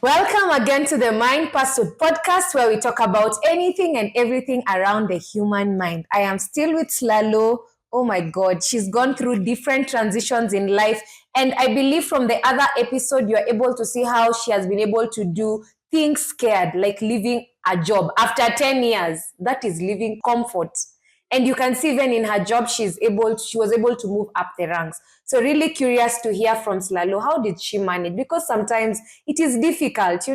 Welcome again to the Mind Pursuit podcast, where we talk about anything and everything around the human mind. I am still with Slalo. Oh my God, she's gone through different transitions in life. And I believe from the other episode, you're able to see how she has been able to do things scared, like leaving a job after 10 years. That is living comfort. And you can see even in her job, she was able to move up the ranks. So really curious to hear from Slalo. How did she manage? Because sometimes it is difficult,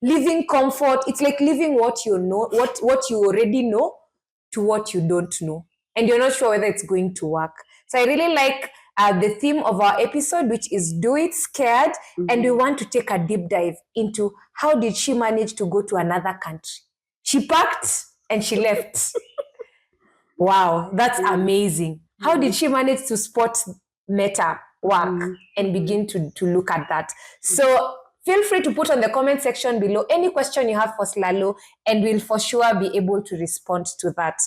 living comfort. It's like living what you know, what you already know to what you don't know. And you're not sure whether it's going to work. So I really like the theme of our episode, which is Do It Scared. Mm-hmm. And we want to take a deep dive into how did she manage to go to another country. She packed and she left. Wow, that's amazing. How did she manage to spot Meta work and begin to look at that? So feel free to put on the comment section below any question you have for Slalo, and we'll for sure be able to respond to that.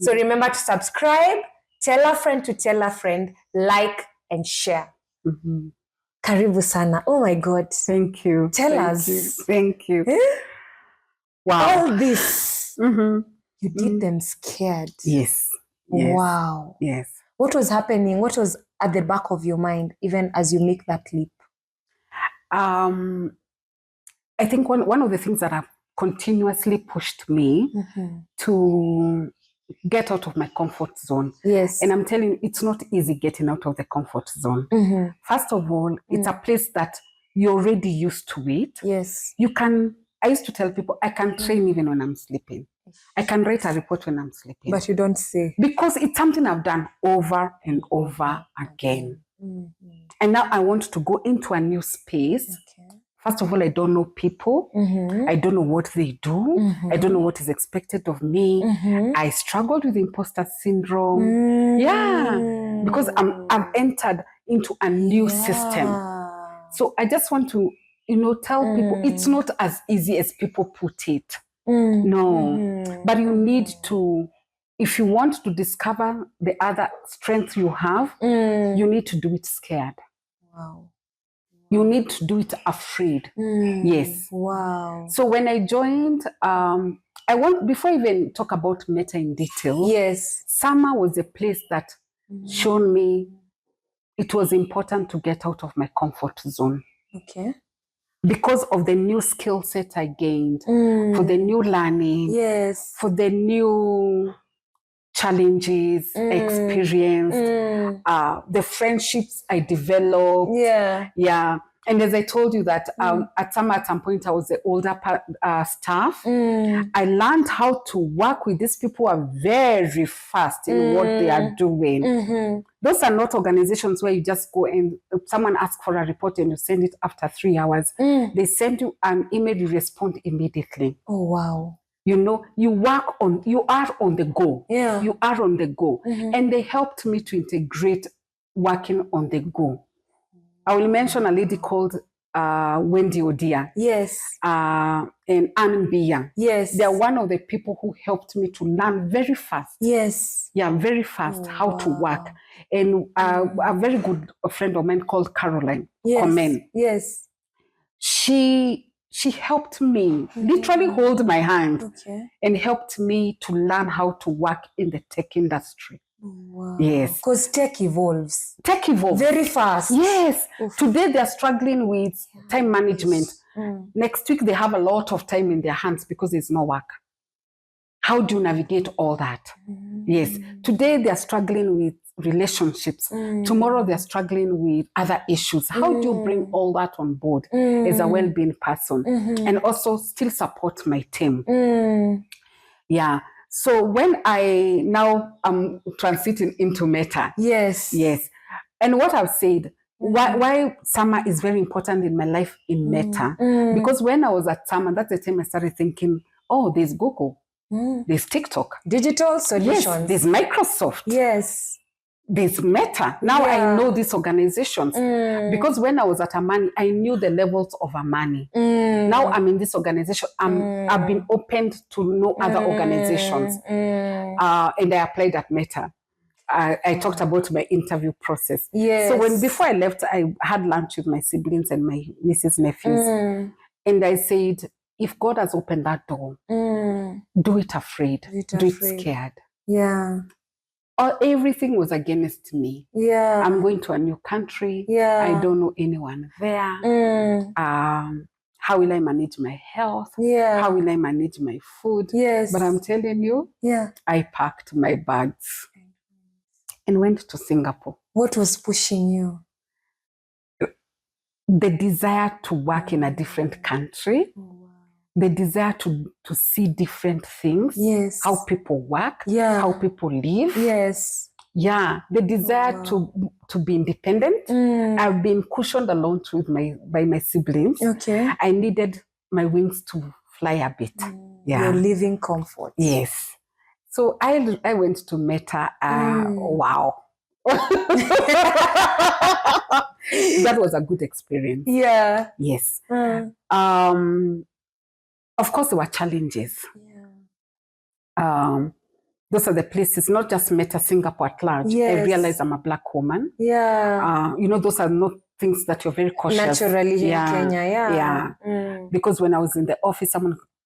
So remember to subscribe, tell a friend to tell a friend, like and share. Karibu sana. Oh my God. Thank you. Tell us. Thank you. Wow. All this. You did them scared. Yes. Wow. Yes. What was happening? What was at the back of your mind, even as you make that leap? I think one of the things that have continuously pushed me to get out of my comfort zone. Yes. And I'm telling you, it's not easy getting out of the comfort zone. First of all, it's a place that you're already used to it. Yes. I used to tell people, I can train even when I'm sleeping. I can write a report when I'm sleeping. But you don't say. Because it's something I've done over and over again. And now I want to go into a new space. Okay. First of all, I don't know people. I don't know what they do. I don't know what is expected of me. I struggled with imposter syndrome. Yeah. Because I've entered into a new system. So I just want to, tell people it's not as easy as people put it. No. But you need to, if you want to discover the other strength you have, you need to do it scared. Wow. You need to do it afraid. Yes. Wow. So when I joined, before I even talk about Meta in detail, yes, Summer was a place that showed me it was important to get out of my comfort zone. Okay. Because of the new skill set I gained, for the new learning, yes, for the new challenges, experience, the friendships I developed. Yeah. And as I told you that at some point I was the older staff. I learned how to work with these people who are very fast in what they are doing. Those are not organizations where you just go and someone asks for a report and you send it after 3 hours. They send you an email, you respond immediately. Oh, wow. You are on the go. Yeah. You are on the go. And they helped me to integrate working on the go. I will mention a lady called Wendy Odia. Yes. And Ann Bia. Yes. They're one of the people who helped me to learn very fast. Yes. Yeah, very fast how to work. And a very good friend of mine called Caroline Komen. Yes. She helped me literally hold my hand and helped me to learn how to work in the tech industry. Wow. Yes. Because tech evolves. Tech evolves. Very fast. Yes. Today they're struggling with time management. Next week they have a lot of time in their hands because there's no work. How do you navigate all that? Yes. Today they're struggling with relationships. Tomorrow they're struggling with other issues. How do you bring all that on board as a well-being person and also still support my team? Yeah. So when I now am transiting into Meta. Yes. And what I've said, why Summer is very important in my life in Meta, because when I was at Summer, that's the time I started thinking, oh, there's Google, there's TikTok. Digital solutions. Yes, there's Microsoft. Yes. There's Meta. Now I know these organizations because when I was at Amani, I knew the levels of Amani. Now I'm in this organization. I've been opened to know other organizations, and I applied at Meta. I talked about my interview process. Yes. So before I left, I had lunch with my siblings and my nieces, nephews. And I said, if God has opened that door, do it afraid. Do it scared. Yeah. Or everything was against me. Yeah. I'm going to a new country. Yeah. I don't know anyone there. How will I manage my health? Yeah. How will I manage my food? Yes. But I'm telling you, yeah, I packed my bags and went to Singapore. What was pushing you? The desire to work in a different country. The desire to see different things. Yes. How people work. Yeah. How people live. Yes. Yeah. The desire to be independent. I've been cushioned along by my siblings. Okay. I needed my wings to fly a bit. Yeah. Your living comfort. Yes. So I went to Meta. Wow. That was a good experience. Yeah. Yes. Of course, there were challenges. Yeah. Those are the places, not just Meta, Singapore at large. Yes. I realized I'm a Black woman. Yeah. Those are not things that you're very cautious. Naturally in Kenya, Yeah. Because when I was in the office,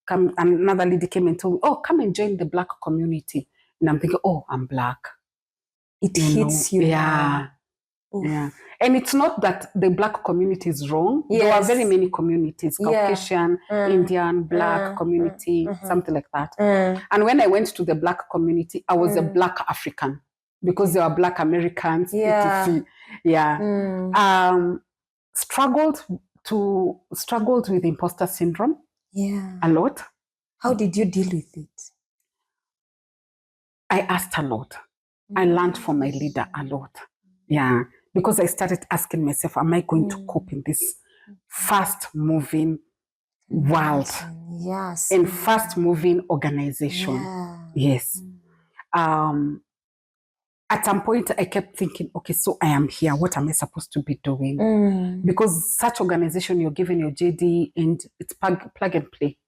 another lady came and told me, oh, come and join the Black community. And I'm thinking, oh, I'm Black. It hits you. Yeah. Yeah. And it's not that the Black community is wrong. Yes. There are very many communities, Caucasian, Indian, Black community, something like that. And when I went to the Black community, I was a Black African because there were Black Americans, etc. Yeah. Struggled with imposter syndrome. Yeah. A lot. How did you deal with it? I asked a lot. I learned from my leader a lot. Yeah. Because I started asking myself, am I going to cope in this fast-moving world? Yes. And fast-moving organization? Yeah. Yes. At some point, I kept thinking, okay, so I am here. What am I supposed to be doing? Because such organization, you're given your JD and it's plug and play.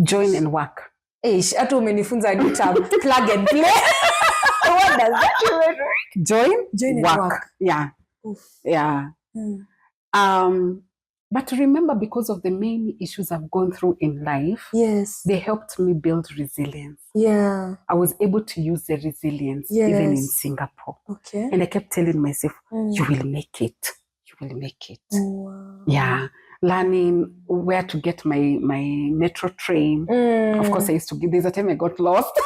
Join and work. Hata umenifunza new term, plug and play. What does that mean? Join and work. Yeah. Oof. Yeah. But remember, because of the many issues I've gone through in life, yes, they helped me build resilience. Yeah. I was able to use the resilience even in Singapore. Okay. And I kept telling myself, you will make it. You will make it. Wow. Yeah. Learning where to get my metro train. Of course, there's a time I got lost.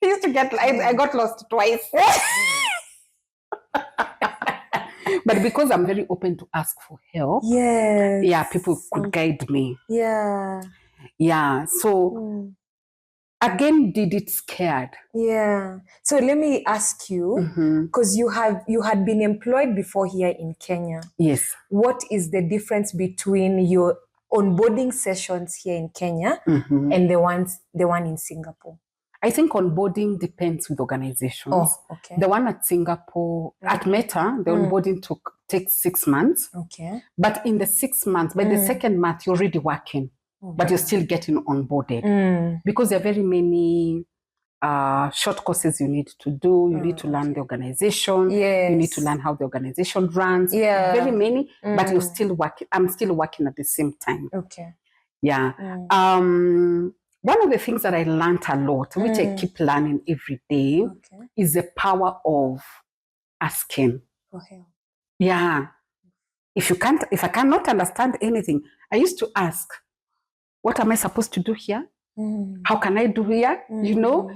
I got lost twice. But because I'm very open to ask for help, people could guide me. Yeah. Yeah. So again, did it scared? Yeah. So let me ask you, because you had been employed before here in Kenya. Yes. What is the difference between your onboarding sessions here in Kenya and the one in Singapore? I think onboarding depends with organizations. Oh, okay. The one at Singapore, at Meta, the onboarding takes 6 months. Okay. But in the 6 months, by the second month, you're already working, but you're still getting onboarded. Because there are very many short courses you need to do. You need to learn the organization. Yes. You need to learn how the organization runs. Yeah. Very many, but you're still working. I'm still working at the same time. Okay. Yeah. One of the things that I learned a lot, which I keep learning every day, is the power of asking for help. Yeah. If I cannot understand anything, I used to ask, what am I supposed to do here? How can I do here? You know?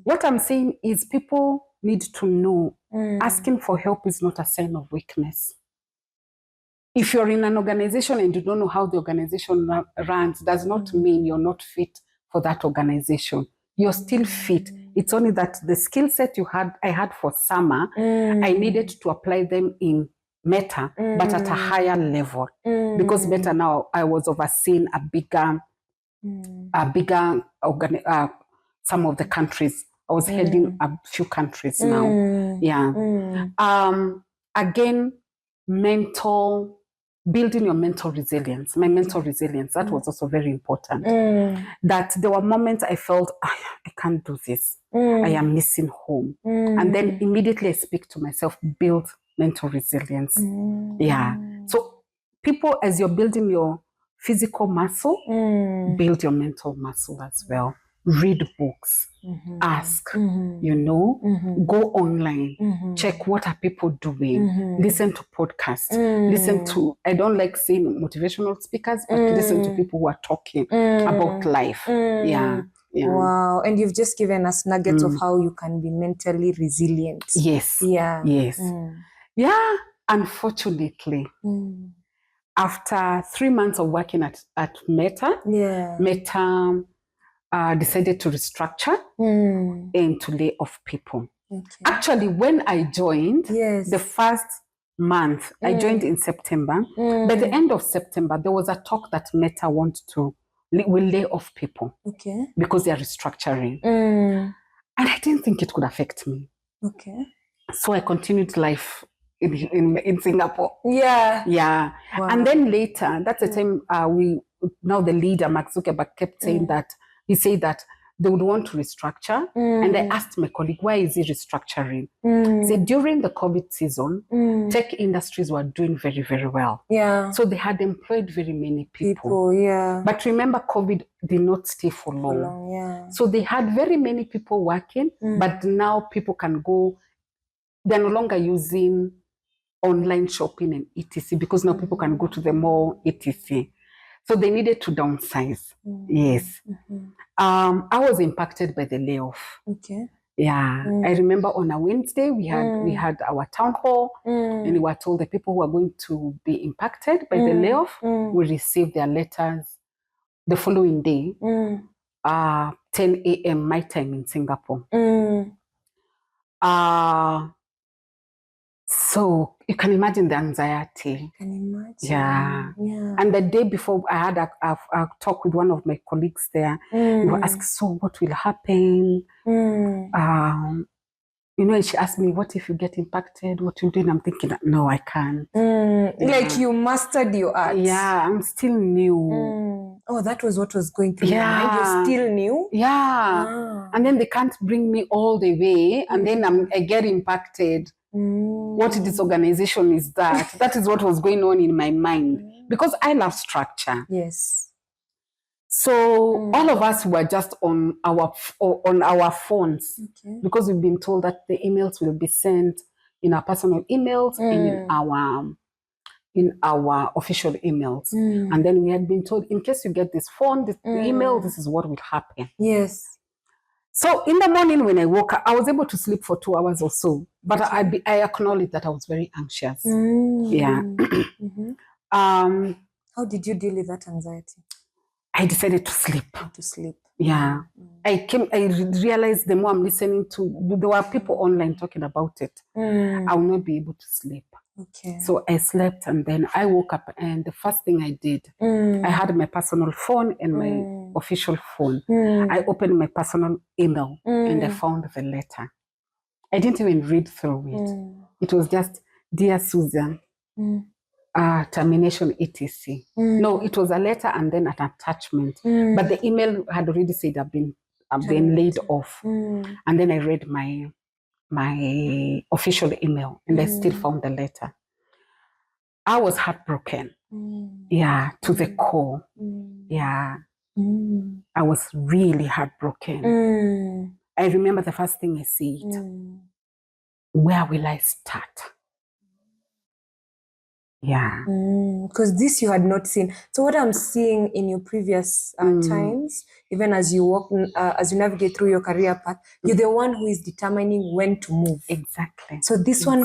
What I'm saying is people need to know asking for help is not a sign of weakness. If you're in an organization and you don't know how the organization runs, does not mean you're not fit for that organization. You're still fit. It's only that the skill set I had for summer, I needed to apply them in Meta, but at a higher level. Because Meta now, I was overseeing some of the countries. I was heading a few countries now. Yeah. Again, building your mental resilience. My mental resilience, that was also very important. That there were moments I felt, I can't do this. I am missing home. And then immediately I speak to myself, build mental resilience. Yeah. So people, as you're building your physical muscle, build your mental muscle as well. Read books, ask, go online, check what are people doing, listen to podcasts, listen to, I don't like seeing motivational speakers, but listen to people who are talking about life. Yeah. Wow. And you've just given us nuggets of how you can be mentally resilient. Yes. Yeah. Yes. Yeah. Unfortunately, after 3 months of working at Meta, Meta decided to restructure and to lay off people. Okay. Actually, when I joined, the first month, I joined in September. By the end of September, there was a talk that Meta will lay off people because they are restructuring. And I didn't think it could affect me. Okay. So I continued life in Singapore. Yeah. Yeah. Wow. And then later, that's the time now the leader, Mark Zuckerberg, kept saying that, he said that they would want to restructure. And I asked my colleague, why is he restructuring? He said, during the COVID season, tech industries were doing very, very well. Yeah. So they had employed very many people. Yeah. But remember, COVID did not stay for long. Yeah. So they had very many people working, but now people can go. They're no longer using online shopping and etc. because now people can go to the mall, etc. So they needed to downsize. Yes. I was impacted by the layoff. Okay. Yeah. I remember on a Wednesday we had our town hall and we were told the people who are going to be impacted by the layoff will receive their letters the following day, 10 a.m. my time in Singapore. So you can imagine the anxiety. I can imagine. Yeah. And the day before, I had a talk with one of my colleagues there. We were asking, so what will happen? And she asked me, what if you get impacted? What will you do? And I'm thinking, no, I can't. Like you mastered your art. Yeah, I'm still new. Oh, that was what was going through your mind. You're still new? Yeah. And then they can't bring me all the way. And then I get impacted. What disorganization is that? That is what was going on in my mind because I love structure. Yes. So all of us were just on our phones because we've been told that the emails will be sent in our personal emails and in our official emails. And then we had been told, in case you get this phone, this email, this is what will happen. Yes. So in the morning when I woke up, I was able to sleep for 2 hours or so. But I acknowledge that I was very anxious. Yeah. How did you deal with that anxiety? I decided to sleep. Yeah. I realized the more I'm listening to, there were people online talking about it. I will not be able to sleep. Okay. So I slept and then I woke up and the first thing I did, I had my personal phone and my official phone. I opened my personal email and I found the letter. I didn't even read through it. It was just, Dear Susan, termination etc. No, it was a letter and then an attachment. But the email had already said I've been laid off. And then I read my official email and I still found the letter. I was heartbroken. Yeah, to the core. Yeah. I was really heartbroken. I remember the first thing I said, where will I start? Yeah. Because this you had not seen. So what I'm seeing in your previous times, even as you walk, as you navigate through your career path, you're the one who is determining when to move. Exactly. So this one,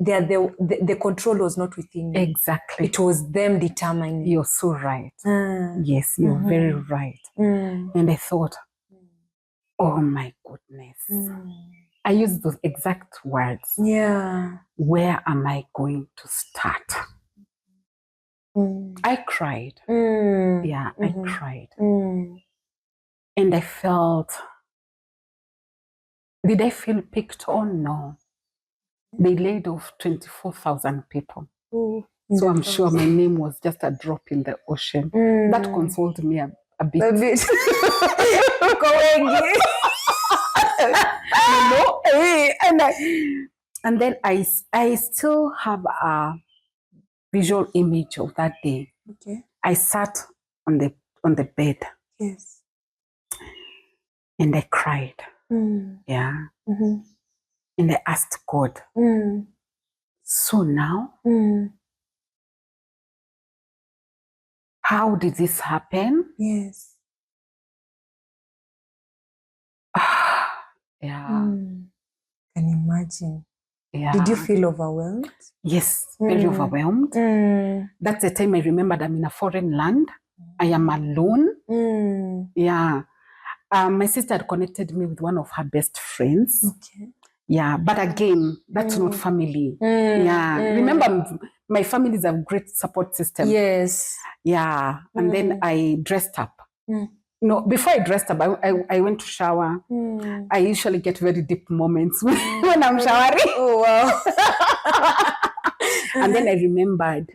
the control was not within you. Exactly. It was them determining. You're so right. Yes, you're very right. And I thought, oh my goodness. I used those exact words. Yeah. Where am I going to start? I cried. Yeah, I cried. And I felt, did I feel picked on? No. They laid off 24,000 people. So I'm sure my name was just a drop in the ocean. That consoled me a bit. A bit. And then I still have a visual image of that day. Okay. I sat on the bed. Yes. And I cried. Yeah. And I asked God, so now, how did this happen? Yes. Yeah. Can imagine. Yeah. Did you feel overwhelmed? Yes, very overwhelmed. That's the time I remembered I'm in a foreign land. I am alone. Yeah. My sister had connected me with one of her best friends. Okay. Yeah, but again, that's not family. Yeah. Remember, my family is a great support system. Yes. Yeah. And then I dressed up. No, before I dressed up, I went to shower. I usually get very deep moments when I'm showering. Oh, wow. And then I remembered,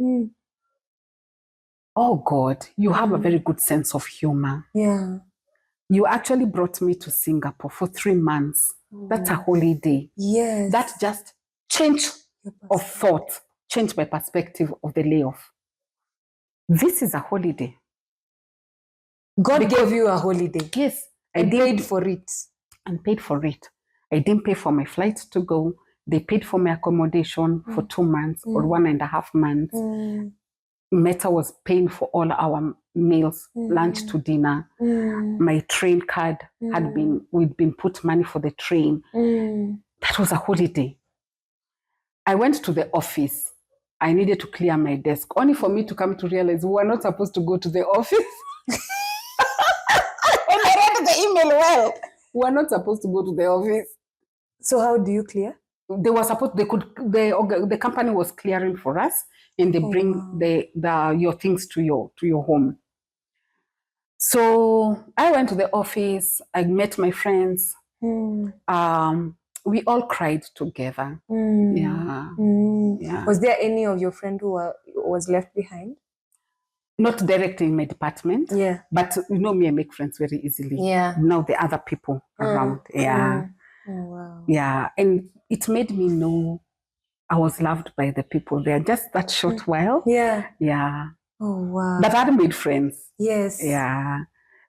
oh God, you have a very good sense of humor. Yeah. You actually brought me to Singapore for 3 months. That's a holiday. Yes. That just changed of thought, changed my perspective of the layoff. This is a holiday. God gave you a holiday. Yes. And paid for it. And paid for it. I didn't pay for my flight to go. They paid for my accommodation for 2 months or 1.5 months. Meta was paying for all our meals, lunch to dinner. My train card we'd been put money for the train. That was a holiday. I went to the office. I needed to clear my desk, only for me to come to realize we were not supposed to go to the office. And I read the email well. We were not supposed to go to the office. So how do you clear? The company was clearing for us, and they bring your things to your home. So I went to the office. I met my friends. We all cried together. Yeah. Yeah. Was there any of your friend who was left behind? Not directly in my department. Yeah. But you know me, I make friends very easily. Yeah. Now the other people around. Yeah. Oh, wow. Yeah. And it made me know I was loved by the people there. Just that short while. Yeah. Yeah. Oh, wow. But I had made friends. Yes. Yeah.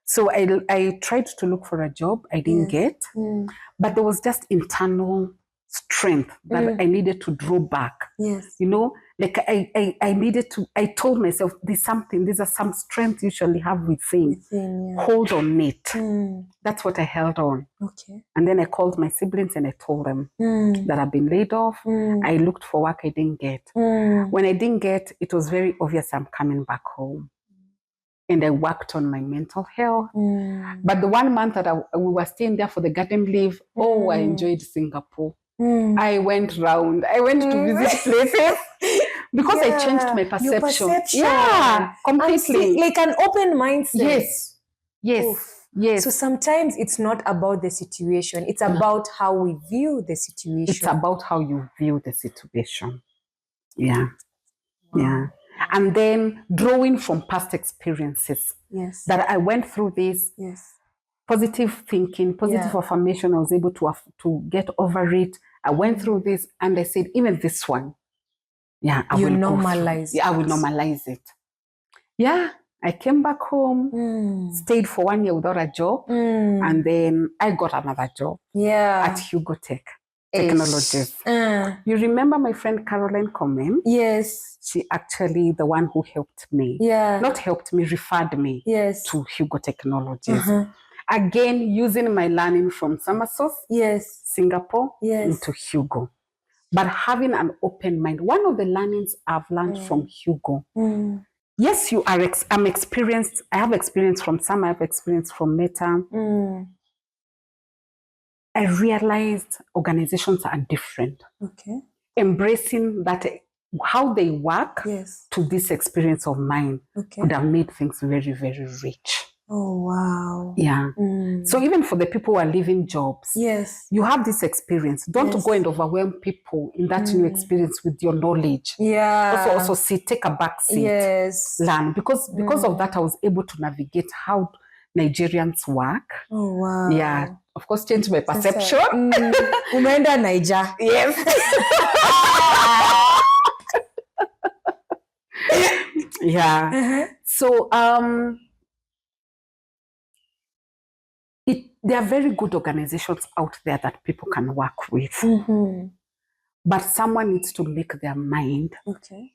So I tried to look for a job. I didn't get. But there was just internal strength that I needed to draw back. Yes. You know, like I told myself, there's some strength you usually have within. Hold on it. That's what I held on. Okay. And then I called my siblings and I told them that I've been laid off. I looked for work I didn't get. When I didn't get, it was very obvious I'm coming back home. And I worked on my mental health. But the 1 month that we were staying there for the garden leave, I enjoyed Singapore. I went round. I went to visit places because I changed my perception. Your perception. Yeah, completely. Like an open mindset. Yes. Yes. Oof. Yes. So sometimes it's not about the situation. It's about how we view the situation. It's about how you view the situation. Yeah. Wow. Yeah. And then drawing from past experiences. Yes. That I went through this. Yes. Positive thinking, positive affirmation. I was able to get over it. I went through this and I said, even this one, I will normalize. I will normalize it. Yeah, I came back home, stayed for 1 year without a job, and then I got another job at Hugo Technologies. You remember my friend Caroline Komen? Yes. She actually the one who helped me. Yeah. Not helped me, referred me to Hugo Technologies. Again, using my learning from Somerset, Singapore, into Hugo. But having an open mind. One of the learnings I've learned from Hugo. Yes, I'm experienced. I have experience from some. I have experience from Meta. I realized organizations are different. Okay. Embracing that, how they work to this experience of mine would have made things very, very rich. Oh, wow. Yeah. So even for the people who are leaving jobs, you have this experience. Don't go and overwhelm people in that new experience with your knowledge. Yeah. Also sit, take a back seat. Yes. Learn. Because of that, I was able to navigate how Nigerians work. Oh, wow. Yeah. Of course, change my perception. Umeenda Niger. Yes. Yeah. So, there are very good organizations out there that people can work with. But someone needs to make their mind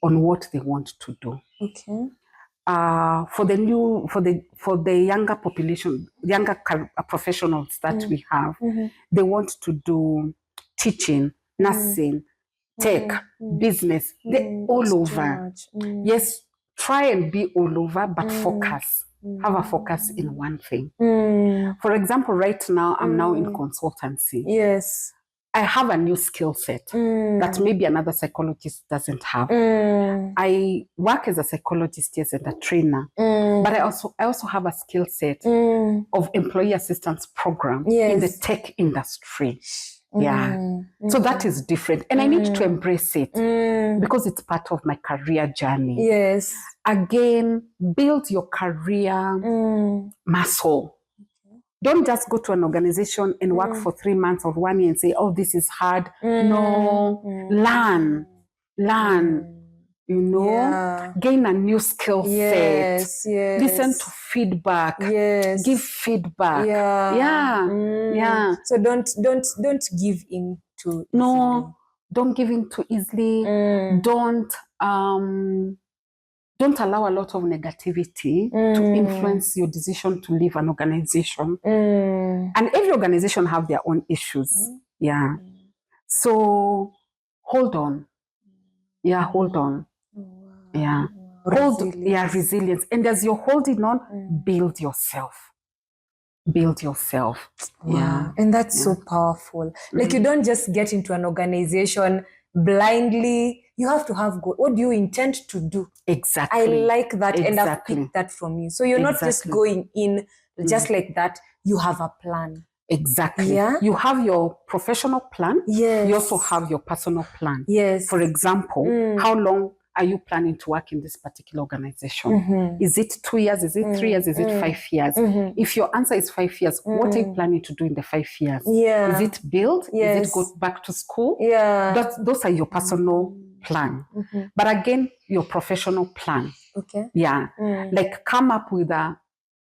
on what they want to do. For the younger population, younger professionals that we have, they want to do teaching, nursing, tech, business. They're all over. Yes, try and be all over, but focus. Have a focus in one thing. For example, right now, I'm now in consultancy. Yes. I have a new skill set that maybe another psychologist doesn't have. I work as a psychologist, yes, and a trainer, but I also have a skill set of employee assistance program in the tech industry. Yeah. So that is different. And I need to embrace it because it's part of my career journey. Yes. Again, build your career muscle. Don't just go to an organization and work for 3 months or 1 year and say, oh, this is hard. No, learn, you know, gain a new skill set. Listen to feedback. Give feedback. So don't give in to easily. Don't give in too easily. Don't allow a lot of negativity to influence your decision to leave an organization. And every organization have their own issues. Yeah. So hold on. Yeah, hold on. Yeah. Resilience. And as you're holding on, build yourself. Build yourself. Wow. Yeah. And that's so powerful. Like you don't just get into an organization blindly. You have to have goal. What do you intend to do? Exactly. I like that. And I've picked that from you. So you're not just going in just like that. You have a plan. Exactly. Yeah. You have your professional plan. Yes. You also have your personal plan. Yes. For example, how long are you planning to work in this particular organization? Is it 2 years? Is it 3 years? Is it 5 years? If your answer is 5 years, what are you planning to do in the 5 years? Yeah. Is it build? Yes. Is it go back to school? Yeah. Those are your personal plan. But again, your professional plan. Okay. Yeah. Like come up with a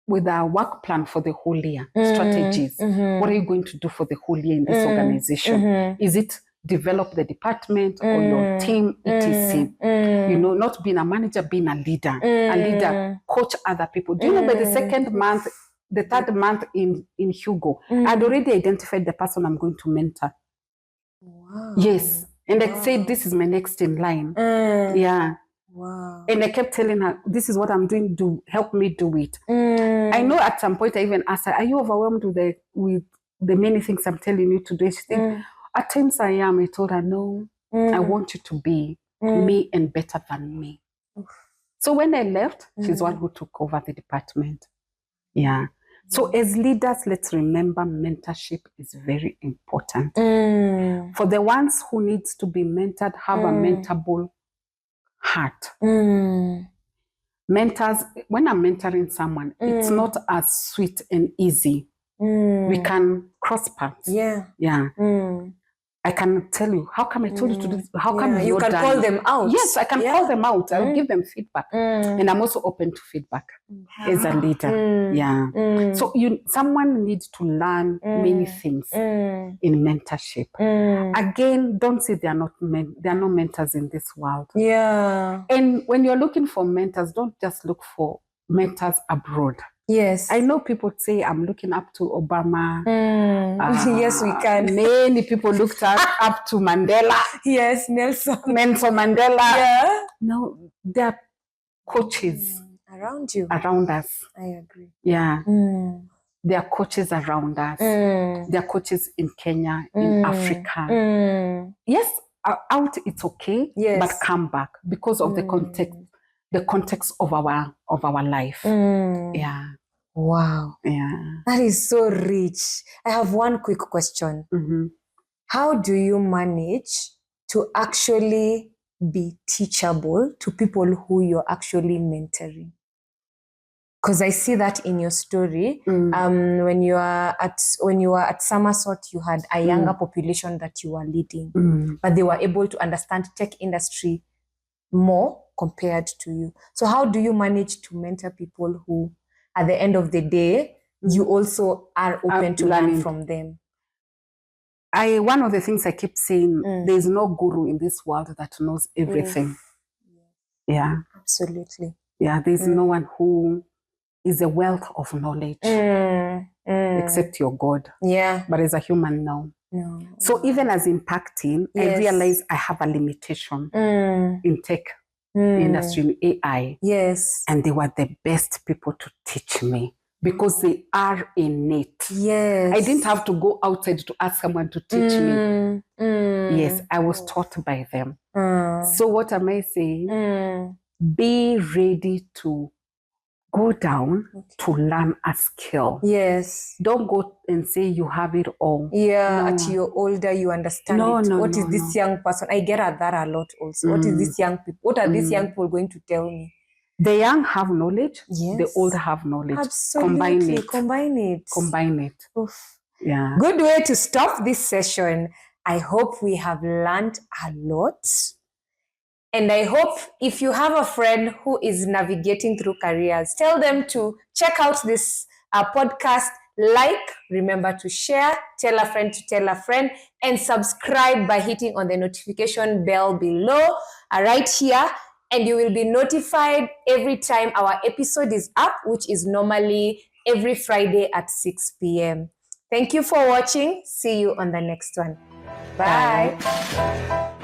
work plan for the whole year, strategies. What are you going to do for the whole year in this organization? Is it develop the department or your team, etc.? You know, not being a manager, being a leader. A leader, coach other people. Do you know by the second month, the third month in Hugo, I'd already identified the person I'm going to mentor. Wow. Yes. And I said, this is my next in line. Yeah. Wow. And I kept telling her, this is what I'm doing, help me do it. I know at some point I even asked her, are you overwhelmed with the many things I'm telling you to do? She said, at times I am. I told her, no, I want you to be me and better than me. So when I left, she's the one who took over the department. Yeah. So as leaders, let's remember mentorship is very important. For the ones who needs to be mentored, have a mentorable heart. Mentors, when I'm mentoring someone, it's not as sweet and easy. We can cross paths. Yeah. I can tell you, how come I told you to do this? How come you can call them out? Yes, I can call them out. I'll give them feedback. And I'm also open to feedback as a leader. So someone needs to learn many things in mentorship. Again, don't say there are no mentors in this world. Yeah. And when you're looking for mentors, don't just look for mentors abroad. Yes. I know people say I'm looking up to Obama. Yes, we can. Many people looked up to Mandela. Yes, Nelson Mandela. Yeah. No, they're coaches around us. I agree. Yeah. There are coaches around us. There are coaches in Kenya, in Africa. Yes, out it's okay, but come back because of the context of our life. Yeah. Wow. Yeah. That is so rich. I have one quick question. How do you manage to actually be teachable to people who you're actually mentoring? Because I see that in your story. When you were at Somerset, you had a younger population that you were leading, but they were able to understand tech industry more compared to you. So how do you manage to mentor people who, at the end of the day, you also are open to learn learning. from them. One of the things I keep saying, there's no guru in this world that knows everything. Yeah. Absolutely. Yeah, there's no one who is a wealth of knowledge except your God. Yeah. But as a human, no. So even as impacting, I realize I have a limitation in tech industry, in AI. Yes. And they were the best people to teach me because they are innate. Yes. I didn't have to go outside to ask someone to teach me. Yes, I was taught by them. So what am I saying? Be ready to go down to learn a skill. Yes. Don't go and say you have it all. Yeah, at your older, you understand it. What is this young person? I get at that a lot also. What is this young people? What are these young people going to tell me? The young have knowledge. Yes. The old have knowledge. Absolutely. Combine it. Combine it. Oof. Yeah. Good way to stop this session. I hope we have learned a lot. And I hope if you have a friend who is navigating through careers, tell them to check out this podcast. Remember to share, tell a friend to tell a friend, and subscribe by hitting on the notification bell below, right here. And you will be notified every time our episode is up, which is normally every Friday at 6 p.m. Thank you for watching. See you on the next one. Bye.